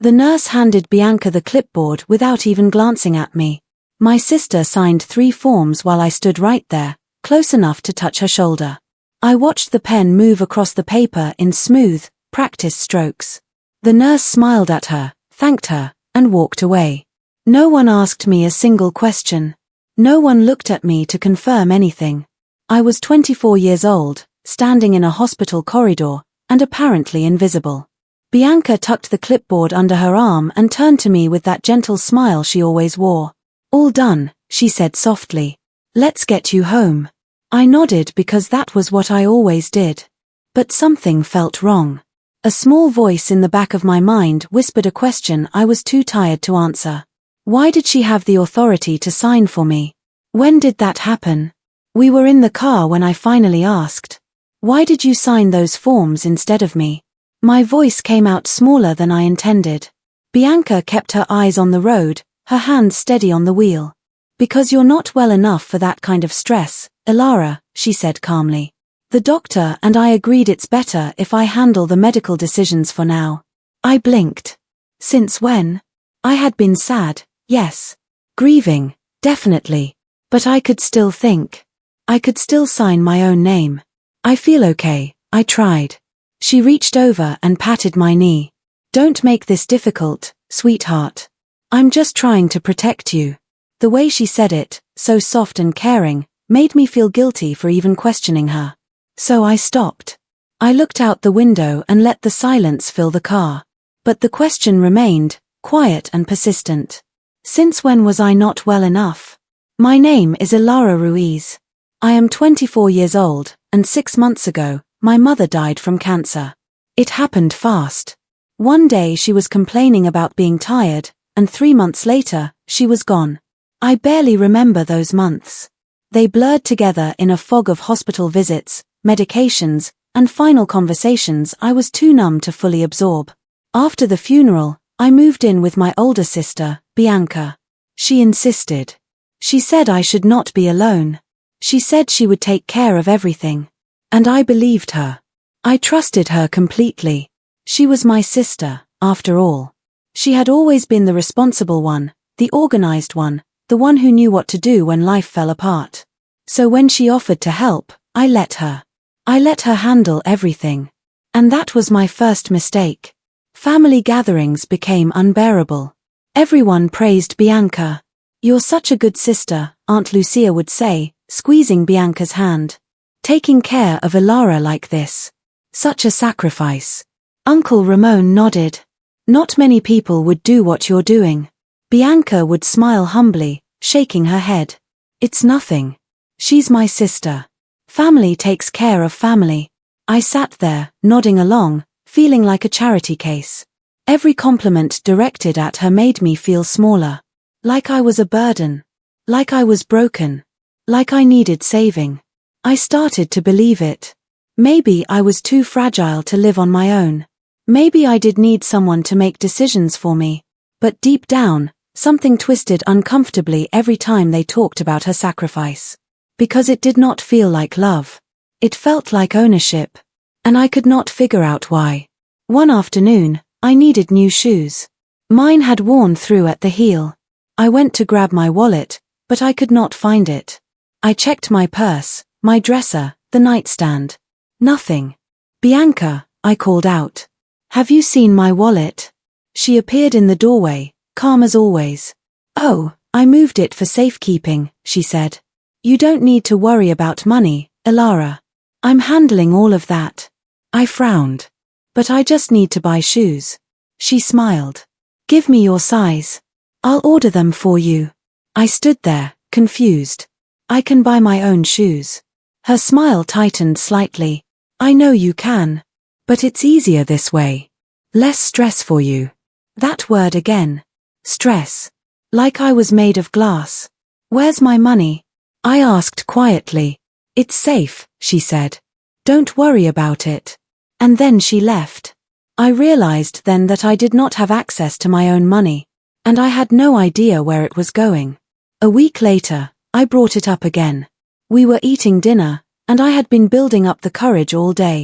The nurse handed Bianca the clipboard without even glancing at me. My sister signed 3 forms while I stood right there, close enough to touch her shoulder. I watched the pen move across the paper in smooth, practiced strokes. The nurse smiled at her, thanked her, and walked away. No one asked me a single question. No one looked at me to confirm anything. I was 24 years old, standing in a hospital corridor, and apparently invisible. Bianca tucked the clipboard under her arm and turned to me with that gentle smile she always wore. "All done," she said softly. "Let's get you home." I nodded because that was what I always did. But something felt wrong. A small voice in the back of my mind whispered a question I was too tired to answer. Why did she have the authority to sign for me? When did that happen? We were in the car when I finally asked. "Why did you sign those forms instead of me?" My voice came out smaller than I intended. Bianca kept her eyes on the road, her hands steady on the wheel. "Because you're not well enough for that kind of stress, Elara," she said calmly. "The doctor and I agreed it's better if I handle the medical decisions for now." I blinked. Since when? I had been sad, yes. Grieving, definitely. But I could still think. I could still sign my own name. "I feel okay," I tried. She reached over and patted my knee. "Don't make this difficult, sweetheart. I'm just trying to protect you." The way she said it, so soft and caring, made me feel guilty for even questioning her. So I stopped. I looked out the window and let the silence fill the car. But the question remained, quiet and persistent. Since when was I not well enough? "My name is Elara Ruiz. I am 24 years old, and 6 months ago, my mother died from cancer. It happened fast. One day she was complaining about being tired, and 3 months later, she was gone. I barely remember those months. They blurred together in a fog of hospital visits, medications, and final conversations I was too numb to fully absorb. After the funeral, I moved in with my older sister, Bianca. She insisted. She said I should not be alone. She said she would take care of everything. And I believed her. I trusted her completely. She was my sister, after all. She had always been the responsible one, the organized one, the one who knew what to do when life fell apart. So when she offered to help, I let her. I let her handle everything. And that was my first mistake. Family gatherings became unbearable. Everyone praised Bianca. "You're such a good sister," Aunt Lucia would say, squeezing Bianca's hand. "Taking care of Elara like this. Such a sacrifice." Uncle Ramon nodded. "Not many people would do what you're doing." Bianca would smile humbly, shaking her head. "It's nothing. She's my sister. Family takes care of family." I sat there, nodding along, feeling like a charity case. Every compliment directed at her made me feel smaller. Like I was a burden. Like I was broken. Like I needed saving. I started to believe it. Maybe I was too fragile to live on my own. Maybe I did need someone to make decisions for me. But deep down, something twisted uncomfortably every time they talked about her sacrifice. Because it did not feel like love. It felt like ownership. And I could not figure out why. One afternoon, I needed new shoes. Mine had worn through at the heel. I went to grab my wallet, but I could not find it. I checked my purse, my dresser, the nightstand. Nothing. "Bianca," I called out. "Have you seen my wallet?" She appeared in the doorway, calm as always. "Oh, I moved it for safekeeping," she said. "You don't need to worry about money, Elara. I'm handling all of that." I frowned. "But I just need to buy shoes." She smiled. "Give me your size. I'll order them for you." I stood there, confused. "I can buy my own shoes." Her smile tightened slightly. "I know you can. But it's easier this way. Less stress for you." That word again. Stress. Like I was made of glass. "Where's my money?" I asked quietly. "It's safe," she said. "Don't worry about it." And then she left. I realized then that I did not have access to my own money. And I had no idea where it was going. A week later, I brought it up again. We were eating dinner, and I had been building up the courage all day.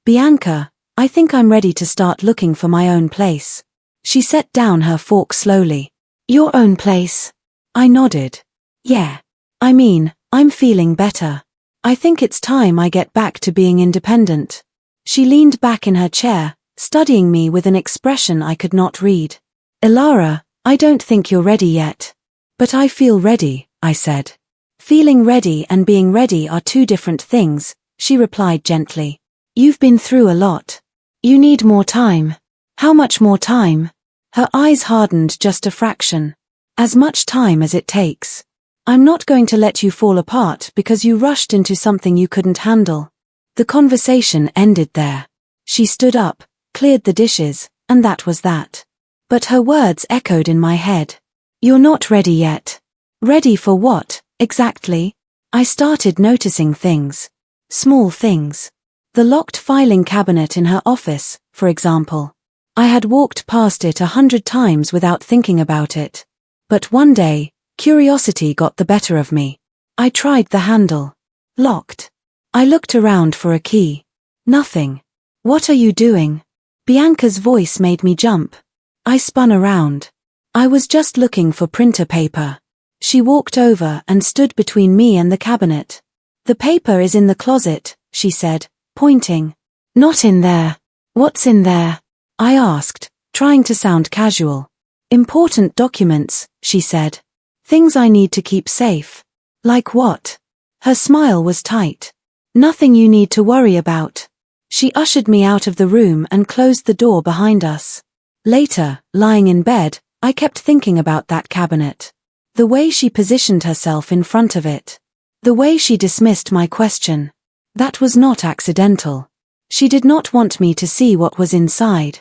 "Bianca, I think I'm ready to start looking for my own place." She set down her fork slowly. Your own place? I nodded. Yeah. I'm feeling better. I think it's time I get back to being independent. She leaned back in her chair, studying me with an expression I could not read. Ilara, I don't think you're ready yet. But I feel ready, I said. Feeling ready and being ready are two different things, she replied gently. You've been through a lot. You need more time. How much more time? Her eyes hardened just a fraction. As much time as it takes. I'm not going to let you fall apart because you rushed into something you couldn't handle. The conversation ended there. She stood up, cleared the dishes, and that was that. But her words echoed in my head. You're not ready yet. Ready for what, exactly? I started noticing things. Small things. The locked filing cabinet in her office, for example. I had walked past it 100 times without thinking about it. But one day, curiosity got the better of me. I tried the handle. Locked. I looked around for a key. Nothing. What are you doing? Bianca's voice made me jump. I spun around. I was just looking for printer paper. She walked over and stood between me and the cabinet. The paper is in the closet, she said, pointing. Not in there. What's in there? I asked, trying to sound casual. Important documents, she said. Things I need to keep safe. Like what? Her smile was tight. Nothing you need to worry about. She ushered me out of the room and closed the door behind us. Later, lying in bed, I kept thinking about that cabinet. The way she positioned herself in front of it. The way she dismissed my question. That was not accidental. She did not want me to see what was inside.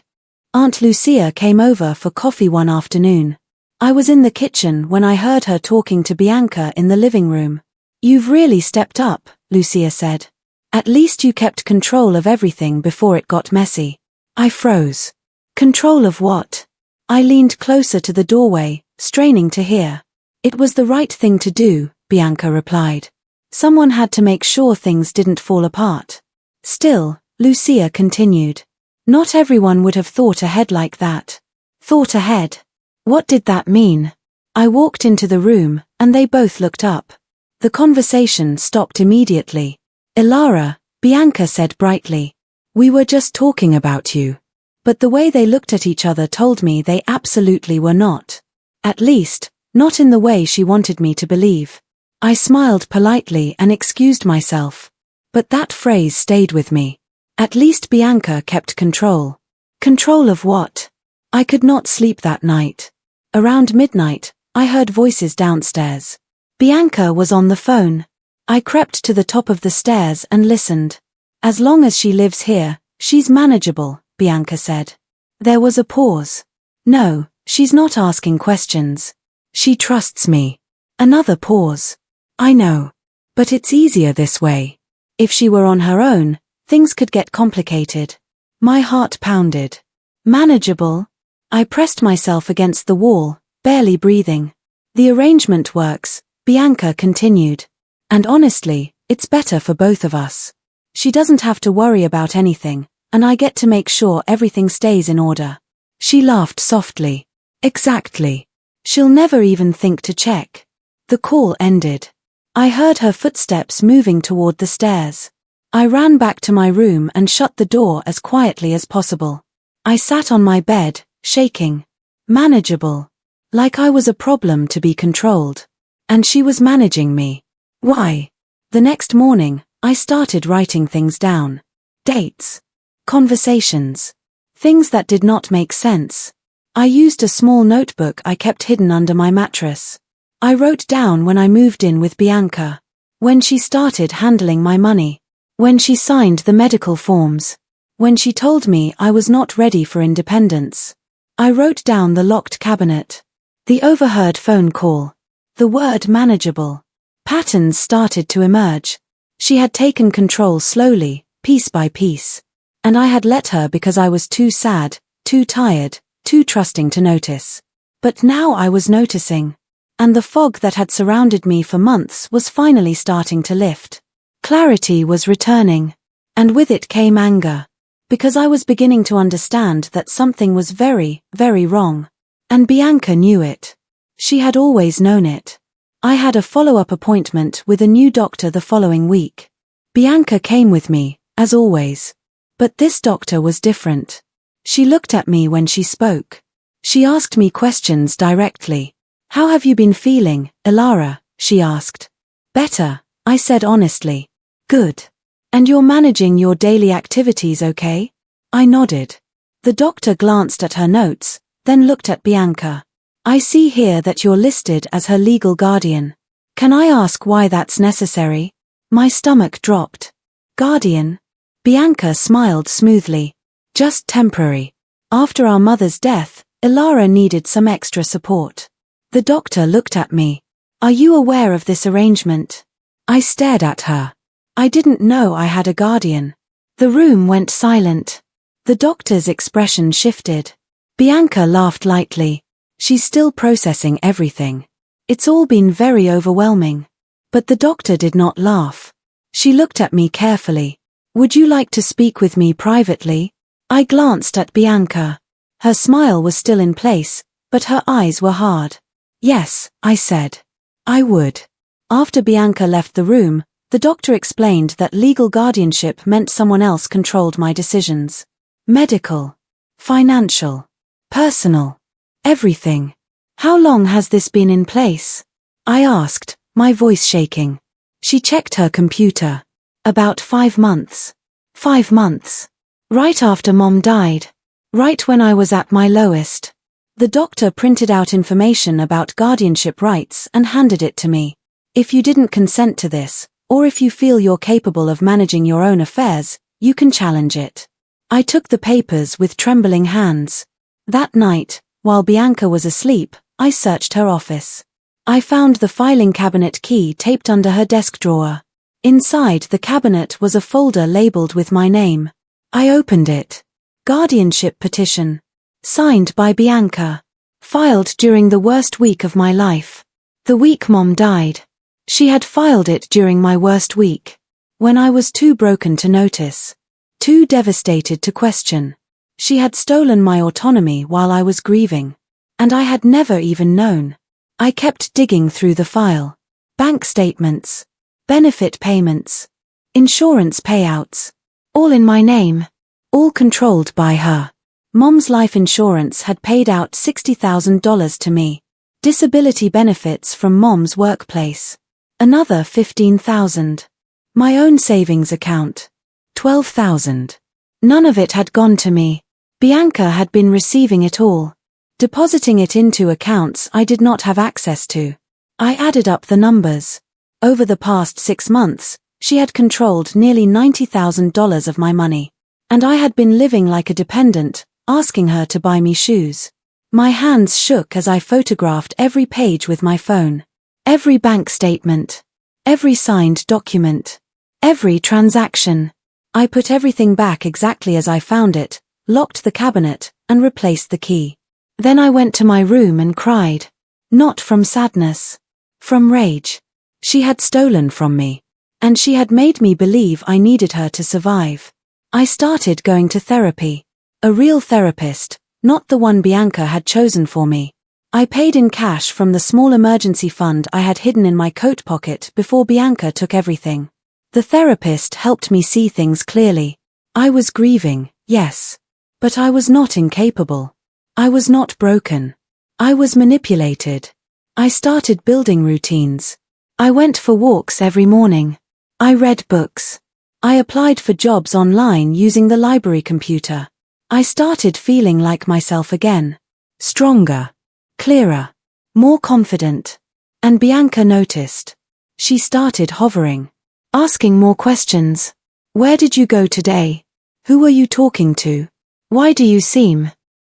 Aunt Lucia came over for coffee one afternoon. I was in the kitchen when I heard her talking to Bianca in the living room. You've really stepped up, Lucia said. At least you kept control of everything before it got messy. I froze. Control of what? I leaned closer to the doorway, straining to hear. It was the right thing to do, Bianca replied. Someone had to make sure things didn't fall apart. Still, Lucia continued. Not everyone would have thought ahead like that. Thought ahead. What did that mean? I walked into the room, and they both looked up. The conversation stopped immediately. Ilara, Bianca said brightly. We were just talking about you. But the way they looked at each other told me they absolutely were not. At least, not in the way she wanted me to believe. I smiled politely and excused myself. But that phrase stayed with me. At least Bianca kept control. Control of what? I could not sleep that night. Around midnight, I heard voices downstairs. Bianca was on the phone. I crept to the top of the stairs and listened. As long as she lives here, she's manageable, Bianca said. There was a pause. No, she's not asking questions. She trusts me. Another pause. I know. But it's easier this way. If she were on her own, things could get complicated. My heart pounded. Manageable? I pressed myself against the wall, barely breathing. The arrangement works, Bianca continued. And honestly, it's better for both of us. She doesn't have to worry about anything, and I get to make sure everything stays in order. She laughed softly. Exactly. She'll never even think to check. The call ended. I heard her footsteps moving toward the stairs. I ran back to my room and shut the door as quietly as possible. I sat on my bed, shaking. Manageable. Like I was a problem to be controlled. And she was managing me. Why? The next morning, I started writing things down. Dates. Conversations. Things that did not make sense. I used a small notebook I kept hidden under my mattress. I wrote down when I moved in with Bianca. When she started handling my money. When she signed the medical forms. When she told me I was not ready for independence. I wrote down the locked cabinet. The overheard phone call. The word manageable. Patterns started to emerge. She had taken control slowly, piece by piece. And I had let her because I was too sad, too tired, too trusting to notice. But now I was noticing. And the fog that had surrounded me for months was finally starting to lift. Clarity was returning. And with it came anger. because I was beginning to understand that something was very, very wrong. And Bianca knew it. She had always known it. I had a follow-up appointment with a new doctor the following week. Bianca came with me, as always. But this doctor was different. She looked at me when she spoke. She asked me questions directly. "How have you been feeling, Ilara?" she asked. "Better," I said honestly. "Good. And you're managing your daily activities okay?" I nodded. The doctor glanced at her notes, then looked at Bianca. "I see here that you're listed as her legal guardian. Can I ask why that's necessary?" My stomach dropped. "Guardian?" Bianca smiled smoothly. "Just temporary. After our mother's death, Ilara needed some extra support." The doctor looked at me. "Are you aware of this arrangement?" I stared at her. I didn't know I had a guardian. The room went silent. The doctor's expression shifted. Bianca laughed lightly. "She's still processing everything. It's all been very overwhelming." But the doctor did not laugh. She looked at me carefully. "Would you like to speak with me privately?" I glanced at Bianca. Her smile was still in place, but her eyes were hard. "Yes," I said. "I would." After Bianca left the room, the doctor explained that legal guardianship meant someone else controlled my decisions. Medical, financial, personal, everything. "How long has this been in place?" I asked, my voice shaking. She checked her computer. "About 5 months. 5 months. Right after Mom died. Right when I was at my lowest." The doctor printed out information about guardianship rights and handed it to me. "If you didn't consent to this, or if you feel you're capable of managing your own affairs, you can challenge it." I took the papers with trembling hands. That night, while Bianca was asleep, I searched her office. I found the filing cabinet key taped under her desk drawer. Inside the cabinet was a folder labeled with my name. I opened it. Guardianship petition. Signed by Bianca. Filed during the worst week of my life. The week Mom died. She had filed it during my worst week. When I was too broken to notice. Too devastated to question. She had stolen my autonomy while I was grieving. And I had never even known. I kept digging through the file. Bank statements. Benefit payments. Insurance payouts. All in my name. All controlled by her. Mom's life insurance had paid out $60,000 to me. Disability benefits from Mom's workplace. Another $15,000. My own savings account. $12,000. None of it had gone to me. Bianca had been receiving it all. Depositing it into accounts I did not have access to. I added up the numbers. Over the past 6 months, she had controlled nearly $90,000 of my money. And I had been living like a dependent, asking her to buy me shoes. My hands shook as I photographed every page with my phone. Every bank statement. Every signed document. Every transaction. I put everything back exactly as I found it, locked the cabinet, and replaced the key. Then I went to my room and cried. Not from sadness. From rage. She had stolen from me. And she had made me believe I needed her to survive. I started going to therapy. A real therapist, not the one Bianca had chosen for me. I paid in cash from the small emergency fund I had hidden in my coat pocket before Bianca took everything. The therapist helped me see things clearly. I was grieving, yes. But I was not incapable. I was not broken. I was manipulated. I started building routines. I went for walks every morning. I read books. I applied for jobs online using the library computer. I started feeling like myself again. Stronger. Clearer. More confident. And Bianca noticed. She started hovering. Asking more questions. Where did you go today? Who were you talking to? Why do you seem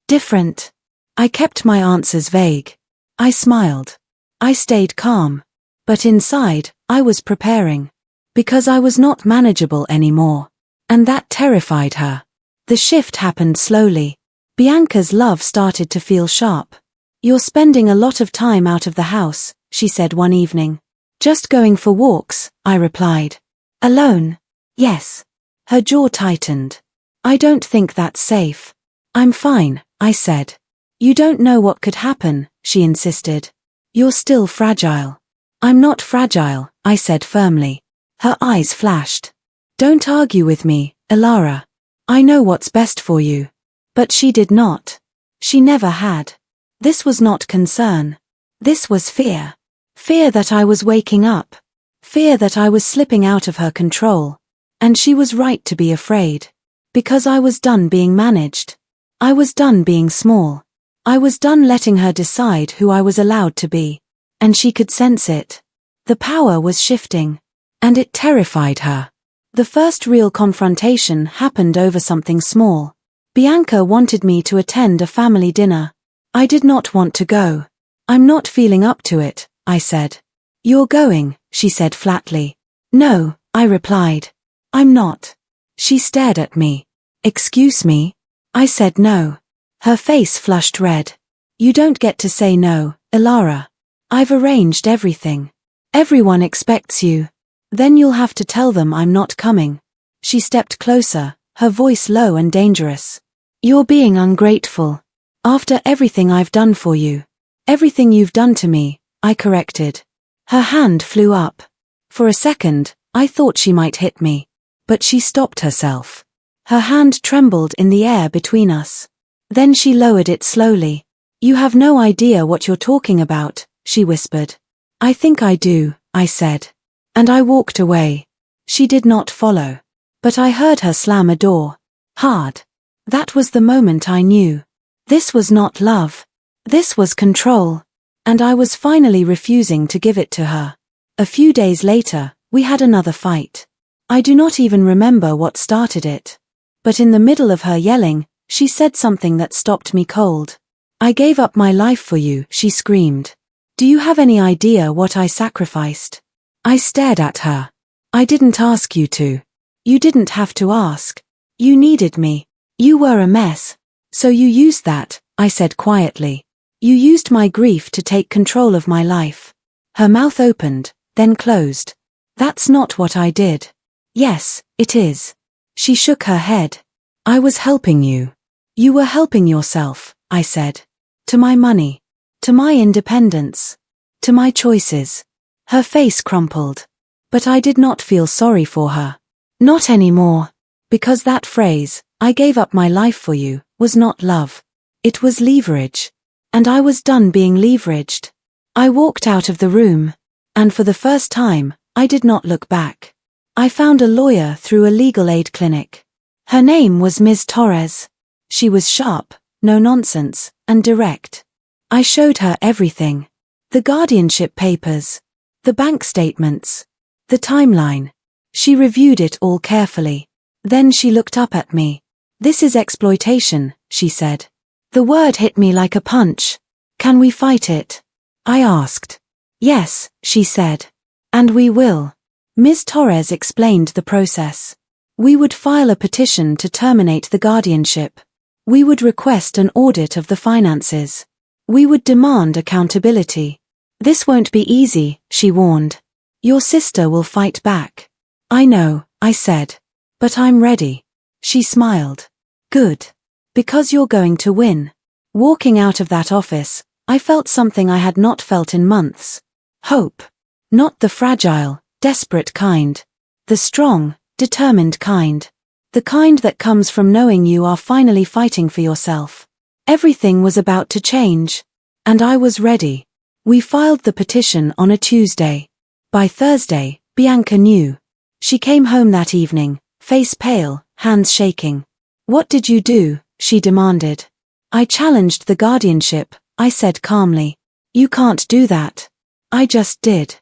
different? I kept my answers vague. I smiled. I stayed calm. But inside, I was preparing. Because I was not manageable anymore. And that terrified her. The shift happened slowly. Bianca's love started to feel sharp. You're spending a lot of time out of the house, she said one evening. Just going for walks, I replied. Alone? Yes. Her jaw tightened. I don't think that's safe. I'm fine, I said. You don't know what could happen, she insisted. You're still fragile. I'm not fragile, I said firmly. Her eyes flashed. Don't argue with me, Elara. I know what's best for you. But she did not. She never had. This was not concern. This was fear. Fear that I was waking up. Fear that I was slipping out of her control. And she was right to be afraid. Because I was done being managed. I was done being small. I was done letting her decide who I was allowed to be. And she could sense it. The power was shifting. And it terrified her. The first real confrontation happened over something small. Bianca wanted me to attend a family dinner. I did not want to go. I'm not feeling up to it, I said. You're going, she said flatly. No, I replied. I'm not. She stared at me. Excuse me? I said no. Her face flushed red. You don't get to say no, Elara. I've arranged everything. Everyone expects you. Then you'll have to tell them I'm not coming. She stepped closer, her voice low and dangerous. You're being ungrateful. After everything I've done for you. Everything you've done to me, I corrected. Her hand flew up. For a second, I thought she might hit me. But she stopped herself. Her hand trembled in the air between us. Then she lowered it slowly. You have no idea what you're talking about, she whispered. I think I do, I said. And I walked away. She did not follow. But I heard her slam a door. Hard. That was the moment I knew. This was not love. This was control. And I was finally refusing to give it to her. A few days later, we had another fight. I do not even remember what started it. But in the middle of her yelling, she said something that stopped me cold. I gave up my life for you, she screamed. Do you have any idea what I sacrificed? I stared at her. I didn't ask you to. You didn't have to ask. You needed me. You were a mess. So you used that, I said quietly. You used my grief to take control of my life. Her mouth opened, then closed. That's not what I did. Yes, it is. She shook her head. I was helping you. You were helping yourself, I said. To my money. To my independence. To my choices. Her face crumpled. But I did not feel sorry for her. Not anymore. Because that phrase, I gave up my life for you, was not love. It was leverage. And I was done being leveraged. I walked out of the room. And for the first time, I did not look back. I found a lawyer through a legal aid clinic. Her name was Ms. Torres. She was sharp, no nonsense, and direct. I showed her everything. The guardianship papers. The bank statements. The timeline. She reviewed it all carefully. Then she looked up at me. This is exploitation, she said. The word hit me like a punch. Can we fight it? I asked. Yes, she said. And we will. Ms. Torres explained the process. We would file a petition to terminate the guardianship. We would request an audit of the finances. We would demand accountability. This won't be easy, she warned. Your sister will fight back. I know, I said. But I'm ready. She smiled. Good. Because you're going to win. Walking out of that office, I felt something I had not felt in months. Hope. Not the fragile, desperate kind. The strong, determined kind. The kind that comes from knowing you are finally fighting for yourself. Everything was about to change. And I was ready. We filed the petition on a Tuesday. By Thursday, Bianca knew. She came home that evening, face pale, hands shaking. What did you do? She demanded. I challenged the guardianship, I said calmly. You can't do that. I just did.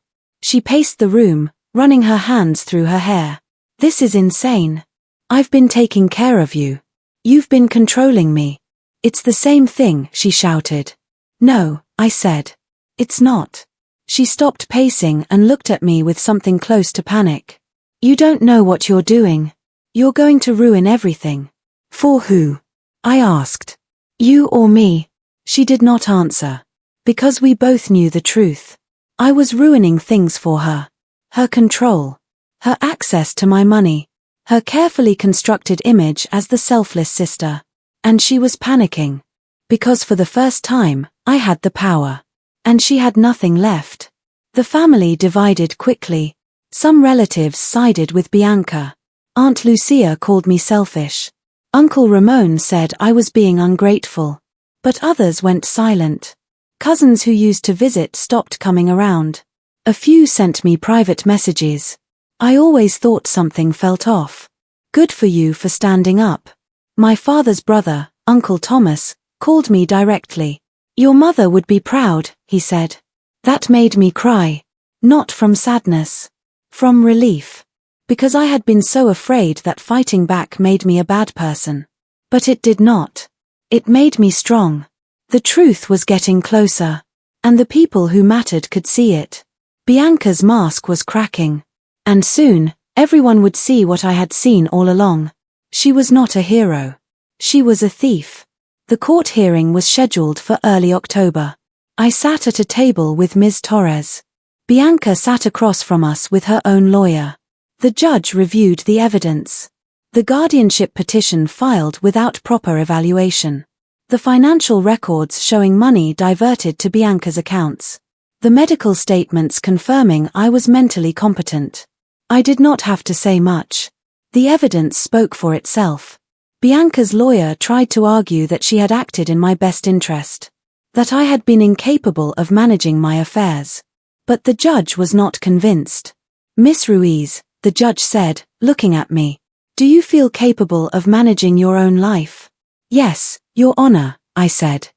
She paced the room, running her hands through her hair. This is insane. I've been taking care of you. You've been controlling me. It's the same thing, she shouted. No, I said. It's not. She stopped pacing and looked at me with something close to panic. You don't know what you're doing. You're going to ruin everything. For who? I asked. You or me? She did not answer. Because we both knew the truth. I was ruining things for her. Her control. Her access to my money. Her carefully constructed image as the selfless sister. And she was panicking. Because for the first time, I had the power. And she had nothing left. The family divided quickly. Some relatives sided with Bianca. Aunt Lucia called me selfish. Uncle Ramon said I was being ungrateful. But others went silent. Cousins who used to visit stopped coming around. A few sent me private messages. I always thought something felt off. Good for you for standing up. My father's brother, Uncle Thomas, called me directly. Your mother would be proud, he said. That made me cry. Not from sadness. From relief. Because I had been so afraid that fighting back made me a bad person. But it did not. It made me strong. The truth was getting closer. And the people who mattered could see it. Bianca's mask was cracking. And soon, everyone would see what I had seen all along. She was not a hero. She was a thief. The court hearing was scheduled for early October. I sat at a table with Ms. Torres. Bianca sat across from us with her own lawyer. The judge reviewed the evidence. The guardianship petition filed without proper evaluation. The financial records showing money diverted to Bianca's accounts. The medical statements confirming I was mentally competent. I did not have to say much. The evidence spoke for itself. Bianca's lawyer tried to argue that she had acted in my best interest. That I had been incapable of managing my affairs. But the judge was not convinced. Miss Ruiz, the judge said, looking at me. Do you feel capable of managing your own life? Yes, Your Honor, I said.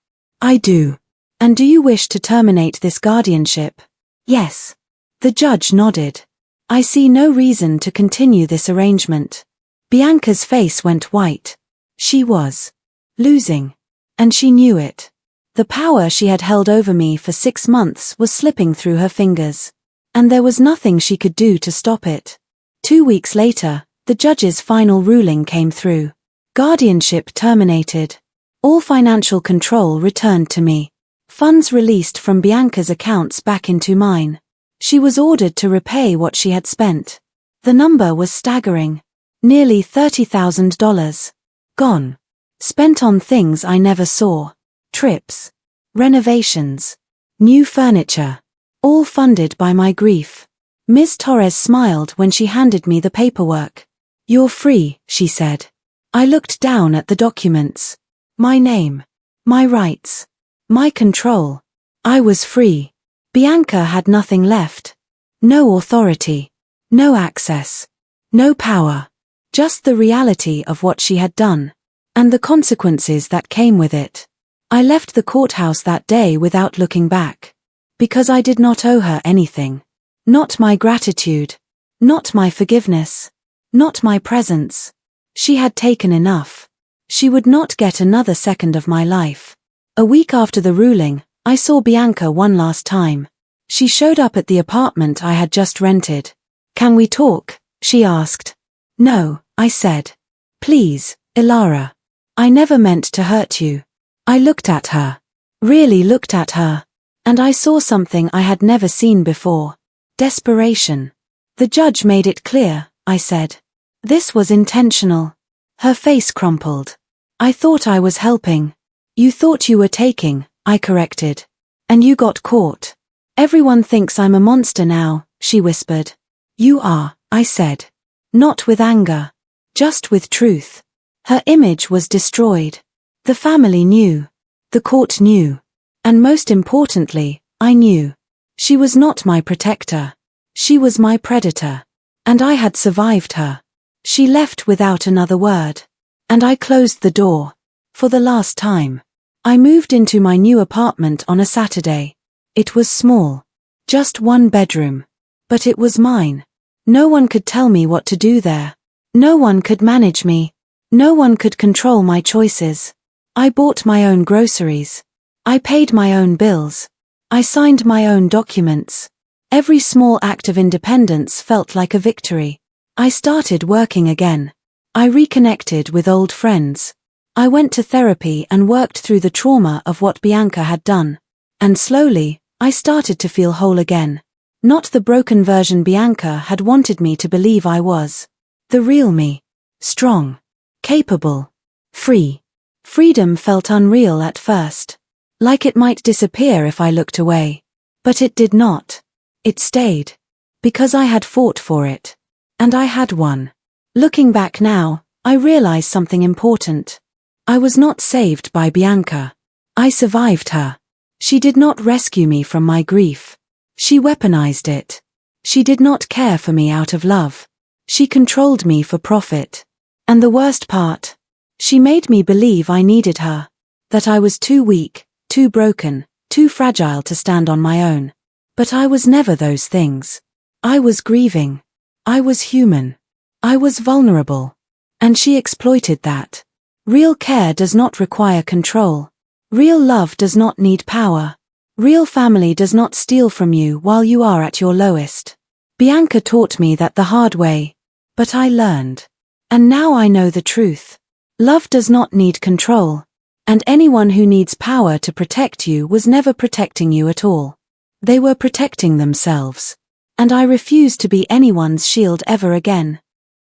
I do. And do you wish to terminate this guardianship? Yes. The judge nodded. I see no reason to continue this arrangement. Bianca's face went white. She was losing. And she knew it. The power she had held over me for 6 months was slipping through her fingers. And there was nothing she could do to stop it. 2 weeks later, the judge's final ruling came through. Guardianship terminated. All financial control returned to me. Funds released from Bianca's accounts back into mine. She was ordered to repay what she had spent. The number was staggering. Nearly $30,000. Gone. Spent on things I never saw. Trips. Renovations. New furniture. All funded by my grief. Ms. Torres smiled when she handed me the paperwork. You're free, she said. I looked down at the documents. My name. My rights. My control. I was free. Bianca had nothing left. No authority. No access. No power. Just the reality of what she had done. And the consequences that came with it. I left the courthouse that day without looking back. Because I did not owe her anything. Not my gratitude. Not my forgiveness. Not my presence. She had taken enough. She would not get another second of my life. A week after the ruling, I saw Bianca one last time. She showed up at the apartment I had just rented. Can we talk? She asked. No, I said. Please, Ilara. I never meant to hurt you. I looked at her. Really looked at her. And I saw something I had never seen before. Desperation. The judge made it clear, I said. This was intentional. Her face crumpled. I thought I was helping. You thought you were taking, I corrected. And you got caught. Everyone thinks I'm a monster now, she whispered. You are, I said. Not with anger. Just with truth. Her image was destroyed. The family knew. The court knew. And most importantly, I knew. She was not my protector. She was my predator. And I had survived her. She left without another word. And I closed the door. For the last time. I moved into my new apartment on a Saturday. It was small. Just 1 bedroom. But it was mine. No one could tell me what to do there. No one could manage me. No one could control my choices. I bought my own groceries. I paid my own bills. I signed my own documents. Every small act of independence felt like a victory. I started working again. I reconnected with old friends. I went to therapy and worked through the trauma of what Bianca had done. And slowly, I started to feel whole again. Not the broken version Bianca had wanted me to believe I was. The real me. strong, capable, free. Freedom felt unreal at first, like it might disappear if I looked away. But it did not. It stayed. Because I had fought for it. And I had won. Looking back now, I realize something important. I was not saved by Bianca. I survived her. She did not rescue me from my grief. She weaponized it. She did not care for me out of love. She controlled me for profit. And the worst part, she made me believe I needed her. That I was too weak, too broken, too fragile to stand on my own. But I was never those things. I was grieving. I was human. I was vulnerable. And she exploited that. Real care does not require control. Real love does not need power. Real family does not steal from you while you are at your lowest. Bianca taught me that the hard way. But I learned. And now I know the truth. Love does not need control. And anyone who needs power to protect you was never protecting you at all. They were protecting themselves. And I refuse to be anyone's shield ever again.